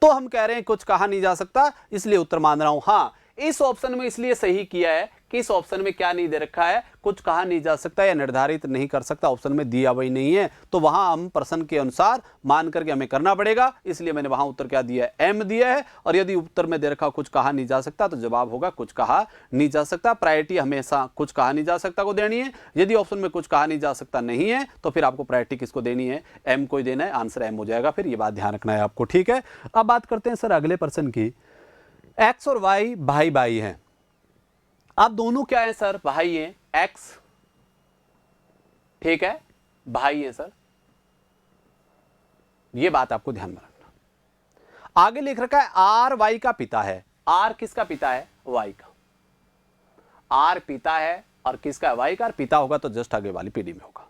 तो हम कह रहे हैं कुछ कहा नहीं जा सकता, इसलिए उत्तर मान रहा हूं। हाँ इस ऑप्शन में इसलिए सही किया है कि इस ऑप्शन में क्या नहीं दे रखा है, कुछ कहा नहीं जा सकता या निर्धारित नहीं कर सकता, ऑप्शन में दिया वही नहीं है, तो वहां हम प्रश्न के अनुसार मान करके हमें करना पड़ेगा, इसलिए मैंने वहां उत्तर क्या दिया है, एम दिया है। और यदि उत्तर में दे रखा कुछ कहा नहीं जा सकता, तो जवाब होगा कुछ कहा नहीं जा सकता। प्रायोरिटी हमेशा कुछ कहा नहीं जा सकता को देनी है। यदि ऑप्शन में कुछ कहा नहीं जा सकता नहीं है, तो फिर आपको प्रायोरिटी किसको देनी है, एम को ही देना है, आंसर एम हो जाएगा। फिर ये बात ध्यान रखना है आपको, ठीक है। अब बात करते हैं सर अगले प्रश्न की। एक्स और वाई भाई भाई हैं। अब दोनों क्या है सर, भाई हैं, एक्स, ठीक है, भाई है सर, ये बात आपको ध्यान में रखना। आगे लिख रखा है आर वाई का पिता है। आर किसका पिता है, वाई का। आर पिता है और किसका है, वाई का। पिता होगा तो जस्ट आगे वाली पीढ़ी में होगा।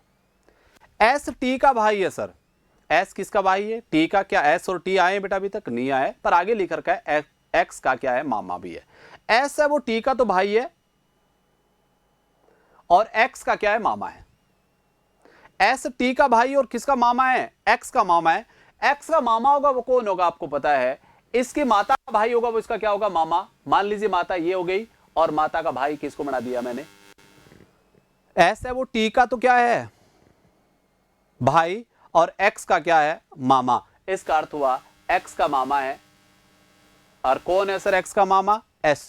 एस टी का भाई है सर। एस किसका भाई है, टी का। क्या एस और टी आए बेटा, अभी तक नहीं आए, पर आगे लिख रखा है एक्स का क्या है, मामा भी है। एस है वो टी का तो भाई है, और एक्स का क्या है, मामा है। एस टी का भाई और किसका मामा है, एक्स का मामा है। एक्स का मामा होगा वो कौन होगा, आपको पता है। इसकी माता का भाई होगा वो इसका क्या होगा, मामा। मान लीजिए माता ये हो गई, और माता का भाई किसको बना दिया मैंने, एस है वो टी का तो क्या है, भाई, और एक्स का क्या है, मामा। इसका अर्थ हुआ एक्स का मामा है, और कौन है सर एक्स का मामा, एस।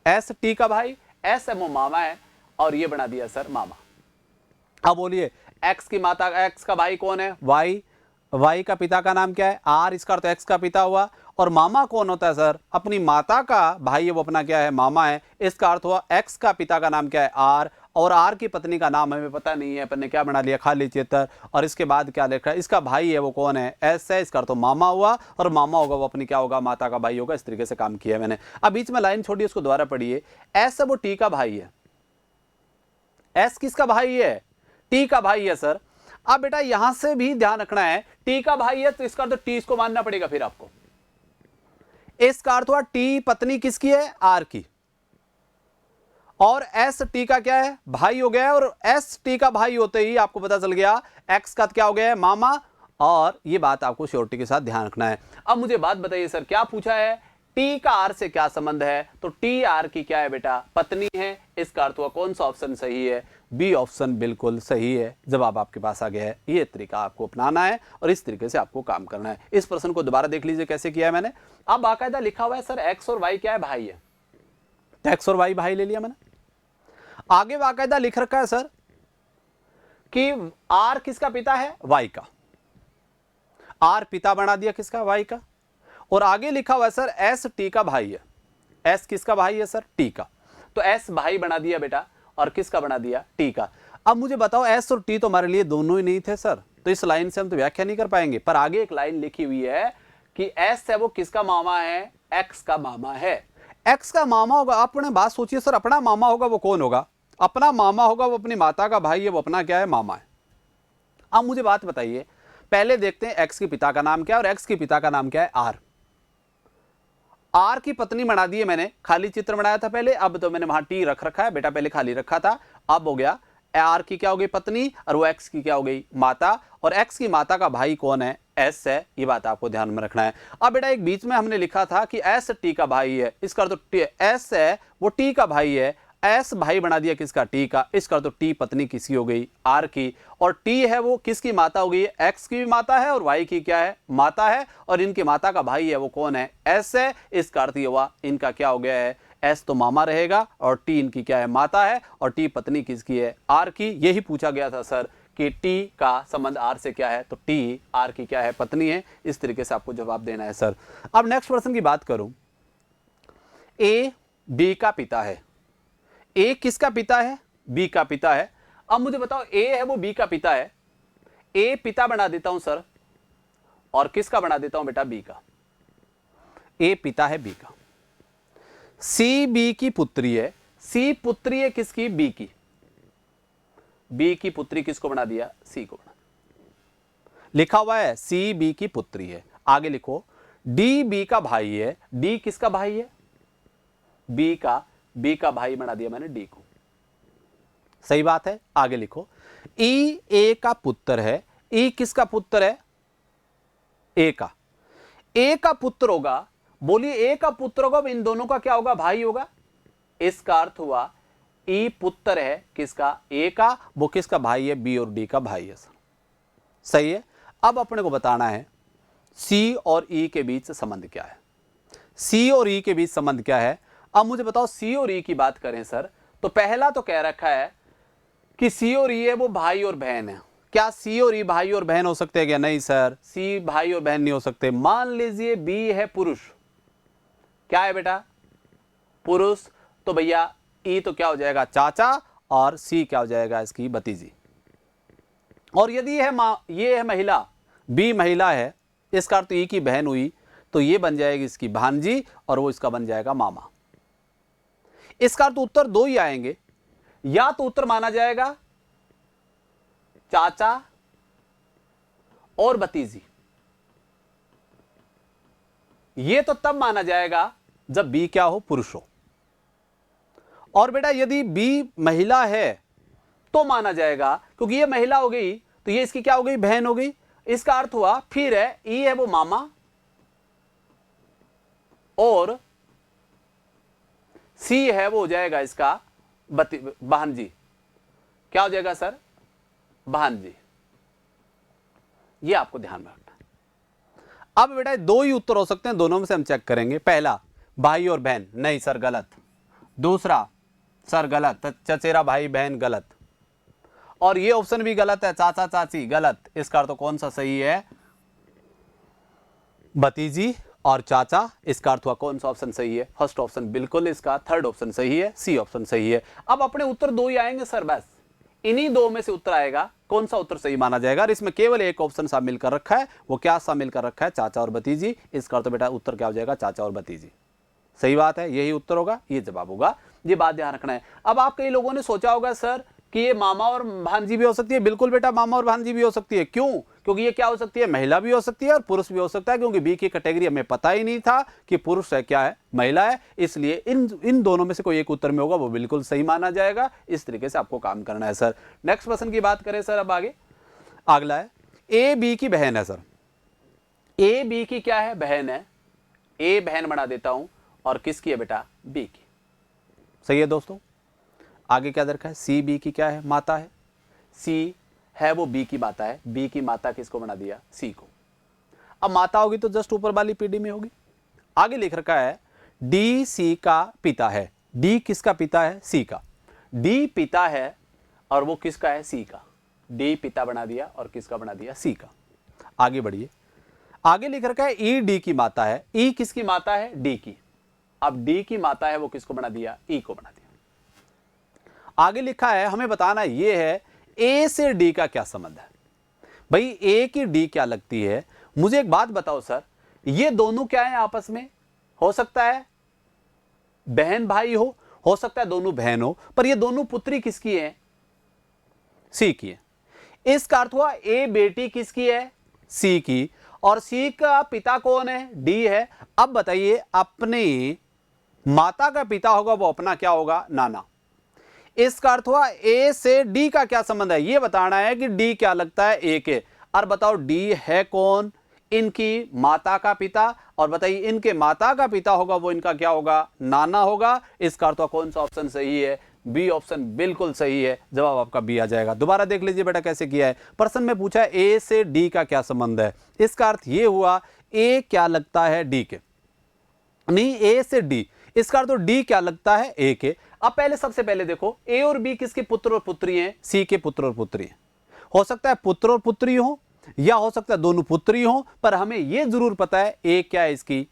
एस टी का भाई, एस है वो मामा है, और ये बना दिया सर मामा। अब बोलिए एक्स की माता, एक्स का भाई कौन है, वाई। वाई का पिता का नाम क्या है, आर। इसका अर्थ एक्स का पिता हुआ। और मामा कौन होता है सर, अपनी माता का भाई है वो अपना क्या है, मामा है। इसका अर्थ हुआ एक्स का पिता का नाम क्या है, आर, और आर की पत्नी का नाम हमें पता नहीं है, अपन ने क्या बना लिया, खाली चेतर। और इसके बाद क्या लिखा है, इसका भाई है वो कौन है, एस है। इसका अर्थ तो मामा हुआ, और मामा होगा वो अपनी क्या होगा, माता का भाई होगा। इस तरीके से काम किया मैंने। अब बीच में लाइन छोड़ी, उसको दोबारा पढ़िए। एस है वो टी का भाई है। एस किसका भाई है, टी का भाई है सर। अब बेटा यहां से भी ध्यान रखना है, टी का भाई है तो इसका अर्थ टी इसको मानना पड़ेगा फिर आपको। इसका अर्थ हुआ टी पत्नी किसकी है, आर की, और एस टी का क्या है, भाई हो गया। और एस टी का भाई होते ही आपको पता चल गया एक्स का क्या हो गया है, मामा। और ये बात आपको श्योरिटी के साथ ध्यान रखना है। अब मुझे बात बताइए सर, क्या पूछा है, टी का आर से क्या संबंध है, तो टी आर की क्या है बेटा, पत्नी है। इसका अर्थ हुआ कौन सा ऑप्शन सही है, बी ऑप्शन बिल्कुल सही है। जवाब आपके पास आ गया है। ये तरीका आपको अपनाना है और इस तरीके से आपको काम करना है। इस प्रश्न को दोबारा देख लीजिए कैसे किया है मैंने। अब बाकायदा लिखा हुआ है सर एक्स और वाई क्या है, भाई है। एक्स और वाई भाई ले लिया मैंने। आगे बाकायदा लिख रखा है सर कि आर किसका पिता है, वाई का। आर पिता बना दिया किसका, वाई का। और आगे लिखा हुआ है सर एस टी का भाई है। एस किसका भाई है सर, टी का। तो एस भाई बना दिया बेटा, और किसका बना दिया, टी का। अब मुझे बताओ एस और टी तो हमारे लिए दोनों ही नहीं थे सर, तो इस लाइन से हम तो व्याख्या नहीं कर पाएंगे। पर आगे एक लाइन लिखी हुई है कि एस है वो किसका मामा है, एक्स का मामा है। एक्स का मामा होगा, आपने बात सोचिए सर, अपना मामा होगा वो कौन होगा, अपना मामा होगा वो अपनी माता का भाई है, वो अपना क्या है, मामा है। अब मुझे बात बताइए, पहले देखते हैं एक्स के पिता का नाम क्या है, और एक्स के पिता का नाम क्या है, आर। आर की पत्नी बना दी है मैंने, खाली चित्र बनाया था पहले, अब तो मैंने वहां टी रख रखा है, बेटा पहले खाली रखा था, अब हो गया आर की क्या हो गई पत्नी, और वो एक्स की क्या हो गई, माता। और एक्स की माता का भाई कौन है, एस है, ये बात आपको ध्यान में रखना है। अब बेटा एक बीच में हमने लिखा था कि एस टी का भाई है, इसका तो एस है वो टी का भाई है, एस भाई बना दिया किसका, टी का, इसका तो टी पत्नी किसकी हो गई, आर की, और टी है वो किसकी माता हो गई, एक्स की भी माता है और वाई की क्या है, माता है, और इनकी माता का भाई है वो कौन है, एस है। इसका अर्थ ये हुआ इनका क्या हो गया है, एस तो मामा रहेगा और टी इनकी क्या है, माता है, और टी पत्नी किसकी है, आर की। यही पूछा गया था सर कि टी का संबंध आर से क्या है, तो टी आर की क्या है, पत्नी है। इस तरीके से आपको जवाब देना है सर। अब नेक्स्ट पर्सन की बात करूं, ए बी का पिता है, ए किसका पिता है, बी का पिता है। अब मुझे बताओ ए है वो बी का पिता है, ए पिता बना देता हूं सर, और किसका बना देता हूं बेटा, बी का। ए पिता है बी का। सी बी की पुत्री है, सी पुत्री है किसकी, बी की, बी की पुत्री किसको बना दिया, सी को बना दिया। लिखा हुआ है सी बी की पुत्री है। आगे लिखो डी बी का भाई है, डी किसका भाई है, बी का भाई बना दिया मैंने डी को, सही बात है। आगे लिखो ई ए का पुत्र है, ई किसका पुत्र है, ए का, ए का पुत्र होगा, बोलिए ए का पुत्र होगा, इन दोनों का क्या होगा, भाई होगा। इसका अर्थ हुआ ई पुत्र है किसका, ए का, वो किसका भाई है, बी और डी का भाई है सर, सही है। अब अपने को बताना है सी और ई के बीच संबंध क्या है, सी और ई के बीच संबंध क्या है। अब मुझे बताओ सी और ई की बात करें सर, तो पहला तो कह रखा है कि सी और ई है वो भाई और बहन है। क्या सी और ई भाई और बहन हो सकते हैं क्या, नहीं सर, सी भाई और बहन नहीं हो सकते। मान लीजिए बी है पुरुष, क्या है बेटा, पुरुष, तो भैया ई तो क्या हो जाएगा, चाचा, और सी क्या हो जाएगा, इसकी भतीजी। और यदि ये है महिला, बी महिला है, इसका अर्थ ई की बहन हुई, तो ये बन जाएगी इसकी भांजी, और वो इसका बन जाएगा मामा। इसका अर्थ उत्तर दो ही आएंगे, या तो उत्तर माना जाएगा चाचा और भतीजी, ये तो तब माना जाएगा जब बी क्या हो, पुरुष हो। और बेटा यदि बी महिला है तो माना जाएगा, क्योंकि ये महिला हो गई तो ये इसकी क्या हो गई, बहन हो गई। इसका अर्थ हुआ फिर है ई है वो मामा, और सी है वो हो जाएगा इसका भांजी, क्या हो जाएगा सर, भांजी। ये आपको ध्यान में रखना है। अब बेटा दो ही उत्तर हो सकते हैं, दोनों में से हम चेक करेंगे। पहला भाई और बहन, नहीं सर गलत। दूसरा सर गलत, चचेरा भाई बहन, गलत। और ये ऑप्शन भी गलत है, चाचा चाची, गलत। इसका अर्थ तो कौन सा सही है, भतीजी और चाचा। इसका अर्थ हुआ कौन सा ऑप्शन सही है, फर्स्ट ऑप्शन बिल्कुल इसका, थर्ड ऑप्शन सही है, सी ऑप्शन सही है। अब अपने उत्तर दो ही आएंगे सर, बस इन्हीं दो में से उत्तर आएगा, कौन सा उत्तर सही माना जाएगा। और इसमें केवल एक ऑप्शन शामिल कर रखा है, वो क्या शामिल कर रखा है, चाचा और भतीजी। इसका अर्थ बेटा उत्तर क्या हो जाएगा, चाचा और भतीजी। सही बात है, यही उत्तर होगा, ये जवाब होगा, ये बात ध्यान रखना है। अब आप कई लोगों ने सोचा होगा सर कि ये मामा और भांजी भी हो सकती है। बिल्कुल बेटा, मामा और भांजी भी हो सकती है। क्यों, क्योंकि ये क्या हो सकती है, महिला भी हो सकती है और पुरुष भी हो सकता है, क्योंकि बी की कैटेगरी हमें पता ही नहीं था कि पुरुष है क्या है, महिला है। इसलिए इन दोनों में से कोई एक उत्तर में होगा, वो बिल्कुल सही माना जाएगा। इस तरीके से आपको काम करना है सर। नेक्स्ट प्रश्न की बात करें सर, अब आगे अगला है ए बी की बहन है सर। ए बी की क्या है, बहन है। ए बहन बना देता हूं, और किसकी है बेटा, बी की। सही है दोस्तों। आगे क्या दरखा है, सी बी की क्या है, माता है। सी है वो बी की माता है, बी की माता किसको बना दिया, सी को। अब माता होगी तो जस्ट ऊपर वाली पीढ़ी में होगी। आगे लिख रखा है डी सी का पिता है। डी किसका पिता है, सी का। डी पिता है और वो किसका है, सी का। डी पिता बना दिया और किसका बना दिया, सी का। आगे बढ़िए, आगे लिख रखा है ई डी की माता है। ई किसकी माता है, डी की। अब डी की माता है वो किसको बना दिया, ई को बना दिया। आगे लिखा है, हमें बताना ये है ए से डी का क्या संबंध है? भाई ए की डी क्या लगती है? मुझे एक बात बताओ सर, ये दोनों क्या है आपस में? हो सकता है बहन भाई हो सकता है दोनों बहन हो, पर ये दोनों पुत्री किसकी है? सी की है। इसका अर्थ हुआ ए बेटी किसकी है? सी की। और सी का पिता कौन है? डी है। अब बताइए, अपने माता का पिता होगा वो अपना क्या होगा? नाना। इसका अर्थ हुआ ए से डी का क्या संबंध है, ये बताना है कि डी क्या लगता है ए के। और बताओ डी है कौन? इनकी माता का पिता। और बताइए इनके माता का पिता होगा वो इनका क्या होगा? नाना होगा। इसका अर्थ हुआ कौन सा ऑप्शन सही है? बी ऑप्शन बिल्कुल सही है। जवाब आपका बी आ जाएगा। दोबारा देख लीजिए बेटा कैसे किया है। प्रश्न में पूछा है ए से डी का क्या संबंध है। इसका अर्थ ये हुआ ए क्या लगता है डी के, नहीं ए से डी। इसका अर्थ तो डी क्या लगता है ए के। अब पहले सबसे पहले देखो ए और बी किसके पुत्र और पुत्री हैं? सी के पुत्र और पुत्री हैं। हो सकता है पुत्र और पुत्री हो या हो सकता है दोनों पुत्री हो, पर हमें यह जरूर पता है ए क्या है? इसकी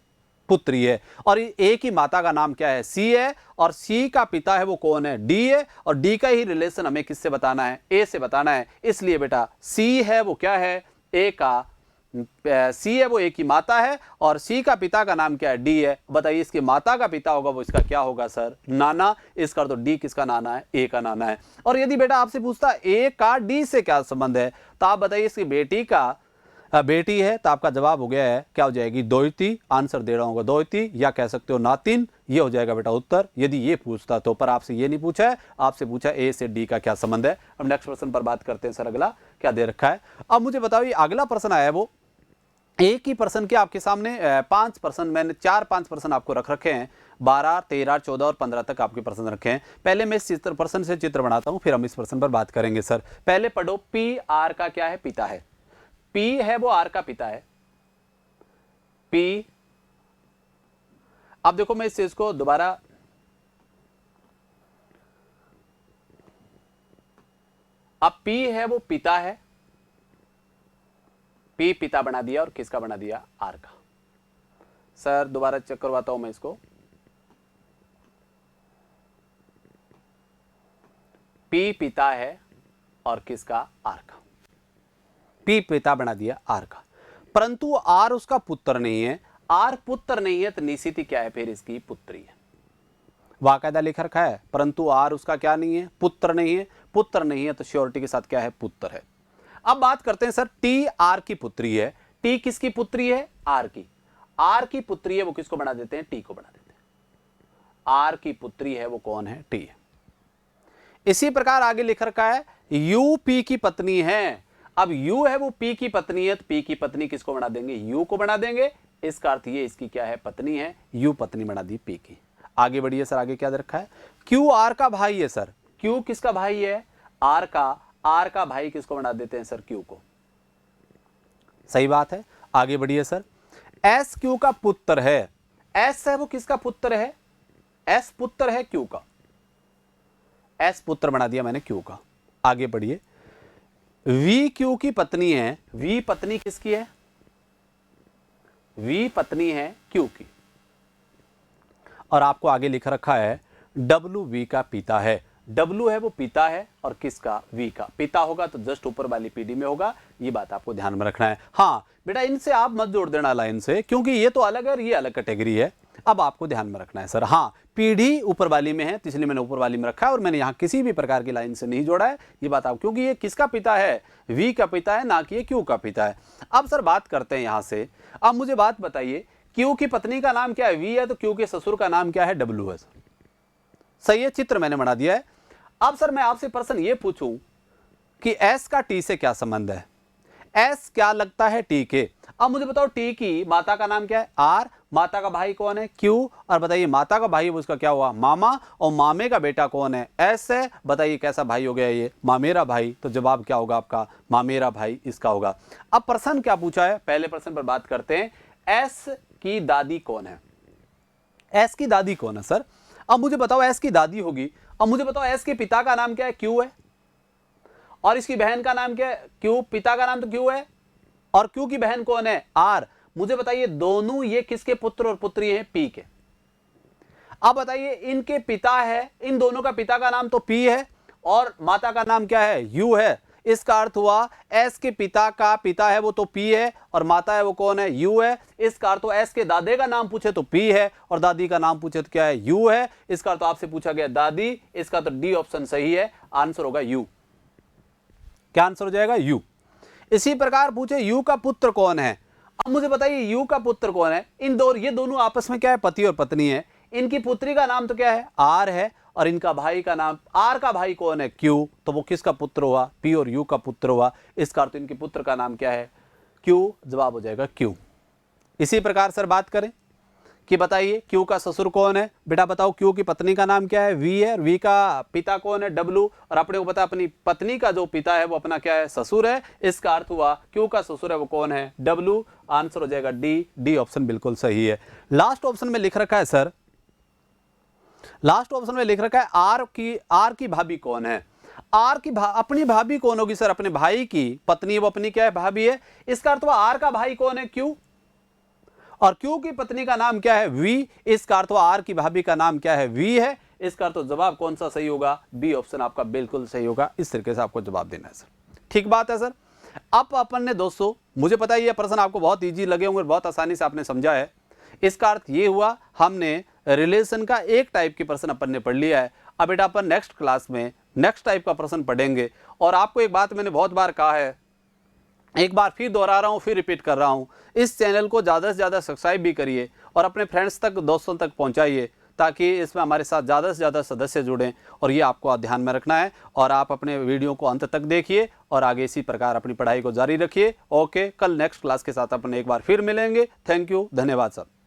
पुत्री है। और ए की माता का नाम क्या है? सी है। और सी का पिता है वो कौन है? डी है। और डी का ही रिलेशन हमें किससे बताना है? ए से बताना है। इसलिए बेटा सी है वो क्या है? ए का सी है वो ए की माता है। और सी का पिता का नाम क्या है? डी है। बताइए इसकी माता का पिता होगा वो इसका क्या होगा सर? नाना। इसका तो डी किसका नाना है? ए का नाना है। और यदि बेटा आपसे पूछता ए का डी से क्या संबंध है, तो आप बताइए इसकी बेटी का बेटी है, तो आपका जवाब हो गया है क्या हो जाएगी? दोहिती। आंसर दे रहा हूँ दोहिती, या कह सकते हो नातिन। ये हो जाएगा बेटा उत्तर, यदि ये पूछता तो। पर आपसे ये नहीं पूछा है, आपसे पूछा ए से डी का क्या संबंध है। अब नेक्स्ट प्रश्न पर बात करते हैं सर। अगला क्या दे रखा है? अब मुझे बताओ ये अगला प्रश्न आया है वो एक ही प्रश्न के आपके सामने 5 प्रश्न, मैंने 4-5 प्रश्न आपको रख रखे हैं। 12, 13, 14 और 15 तक आपके प्रश्न रखे हैं। पहले मैं इस चित्र प्रश्न से चित्र बनाता हूं, फिर हम इस प्रश्न पर बात करेंगे सर। पहले पढ़ो, पी आर का क्या है? पिता है। पी है वो आर का पिता है। पी, अब देखो मैं इस चीज को दोबारा, अब पी है वो पिता है। पी पिता बना दिया और किसका बना दिया? आर का। सर दोबारा चेक करवाता हूं मैं इसको। पी पिता है और किसका? आर का। पी पिता बना दिया आर का, परंतु आर उसका पुत्र नहीं है। आर पुत्र नहीं है तो निश्चित क्या है फिर? इसकी पुत्री है। वाकायदा लिख रखा है, परंतु आर उसका क्या नहीं है? पुत्र नहीं है। पुत्र नहीं है तो श्योरिटी के साथ क्या है? पुत्र है। अब बात करते हैं सर, टी आर की पुत्री है। टी किसकी पुत्री है? आर की। आर की पुत्री है वो किसको बना देते हैं? टी को बना देते हैं। आर की पुत्री है वो कौन है? टी है। इसी प्रकार आगे लिख रखा है यू पी की पत्नी है। अब यू है वो पी की पत्नी है, तो पी की पत्नी किसको बना देंगे? यू को बना देंगे। इसका अर्थ ये इसकी क्या है? पत्नी है। यू पत्नी बना दी पी की। आगे बढ़िए सर, आगे क्या दे रखा है? क्यू आर का भाई है सर। क्यू किसका भाई है? आर का। आर का भाई किसको बना देते हैं सर? क्यू को। सही बात है। आगे बढ़िए सर, एस क्यू का पुत्र है। एस है वो किसका पुत्र है? एस पुत्र है क्यू का। एस पुत्र बना दिया मैंने क्यू का। आगे बढ़िए, वी क्यू की पत्नी है। वी पत्नी किसकी है? वी पत्नी है क्यू की। और आपको आगे लिख रखा है डब्ल्यू वी का पिता है। डब्ल्यू है वो पिता है और किसका? वी का। पिता होगा तो जस्ट ऊपर वाली पीढ़ी में होगा, ये बात आपको ध्यान में रखना है। हाँ बेटा इनसे आप मत जोड़ देना लाइन से, क्योंकि ये तो अलग है और ये अलग कैटेगरी है। अब आपको ध्यान में रखना है सर। हाँ पीढ़ी ऊपर वाली में है, तो इसलिए मैंने ऊपर वाली में रखा है और मैंने यहाँ किसी भी प्रकार की लाइन से नहीं जोड़ा है। ये बात आप, क्योंकि ये किसका पिता है? वी का पिता है, ना कि ये क्यू का पिता है। अब सर बात करते हैं यहाँ से। अब मुझे बात बताइए, क्यू की पत्नी का नाम क्या है? वी है, तो क्यू के ससुर का नाम क्या है? डब्ल्यू है सर। सही है, चित्र मैंने बना दिया है। अब सर मैं आपसे प्रश्न ये पूछूं कि एस का टी से क्या संबंध है? एस क्या लगता है टी के? अब मुझे बताओ टी की माता का नाम क्या है? आर। माता का भाई कौन है? क्यू। और बताइए माता का भाई उसका क्या हुआ? मामा। और मामे का बेटा कौन है? एस है। बताइए कैसा भाई हो गया ये? मामेरा भाई। तो जवाब क्या होगा आपका? मामेरा भाई इसका होगा। अब प्रश्न क्या पूछा है? पहले प्रश्न पर बात करते हैं, एस की दादी कौन है? एस की दादी कौन है सर? अब मुझे बताओ एस की दादी होगी। अब मुझे बताओ एस के पिता का नाम क्या है? क्यू है। और इसकी बहन का नाम क्या है? क्यू। पिता का नाम तो क्यू है और क्यू की बहन कौन है? आर। मुझे बताइए दोनों ये किसके पुत्र और पुत्री हैं? पी के। अब बताइए इनके पिता है, इन दोनों का पिता का नाम तो पी है और माता का नाम क्या है, यू है। इसका अर्थ हुआ एस के पिता का पिता है वो तो पी है, और माता है वो कौन है, यू है। इसका अर्थ एस के दादे का नाम पूछे तो पी है, और दादी का नाम पूछे तो क्या है, यू है। इसका अर्थ आपसे पूछा गया दादी, इसका तो डी ऑप्शन सही है, आंसर होगा यू। क्या आंसर हो जाएगा, यू। इसी प्रकार पूछे यू का पुत्र कौन है। अब मुझे बताइए यू का पुत्र कौन है। ये दोनों आपस में क्या है, पति और पत्नी है। इनकी पुत्री का नाम तो क्या है, आर है, और इनका भाई का नाम, आर का भाई कौन है, क्यू। तो वो किसका पुत्र हुआ, पी और यू का पुत्र हुआ। इसका अर्थ इनके पुत्र का नाम क्या है, क्यू। जवाब हो जाएगा क्यू। इसी प्रकार सर बात करें कि बताइए क्यू का ससुर कौन है। बेटा बताओ क्यू की पत्नी का नाम क्या है, वी है, और वी का पिता कौन है, डब्लू। और अपने को पता अपनी पत्नी का जो पिता है वो अपना क्या है, ससुर है। इसका अर्थ हुआ क्यू का ससुर है वो कौन है, डब्लू। आंसर हो जाएगा डी। डी ऑप्शन बिल्कुल सही है। लास्ट ऑप्शन में लिख रखा है सर, लास्ट ऑप्शन में लिख रखा है आर की भाभी कौन है। अपनी भाभी कौन होगी सर, अपने भाई की पत्नी, वो अपनी क्या है, भाभी है। इसका अर्थ हुआ आर का भाई कौन है, क्यू, और क्यू की पत्नी का नाम क्या है, वी। इसका अर्थ आर की भाभी का नाम क्या है, वी है। इसका अर्थ जवाब कौन सा सही होगा, बी ऑप्शन आपका बिल्कुल सही होगा। इस तरीके से आपको जवाब देना है सर। ठीक बात है सर। अब अपन ने दोस्तों, मुझे पता है ये प्रश्न आपको बहुत इजी लगे होंगे, बहुत आसानी से आपने समझा है। इसका अर्थ ये हुआ हमने रिलेशन का एक टाइप की प्रश्न अपन ने पढ़ लिया है। अब बेटा अपन नेक्स्ट क्लास में नेक्स्ट टाइप का प्रश्न पढ़ेंगे। और आपको एक बात मैंने बहुत बार कहा है, एक बार फिर दोहरा रहा हूँ, फिर रिपीट कर रहा हूँ, इस चैनल को ज़्यादा से ज़्यादा सब्सक्राइब भी करिए और अपने फ्रेंड्स तक, दोस्तों तक पहुँचाइए, ताकि इसमें हमारे साथ ज़्यादा से ज़्यादा सदस्य जुड़ें। और ये आपको ध्यान में रखना है। और आप अपने वीडियो को अंत तक देखिए और आगे इसी प्रकार अपनी पढ़ाई को जारी रखिए। ओके, कल नेक्स्ट क्लास के साथ अपन एक बार फिर मिलेंगे। थैंक यू, धन्यवाद सर।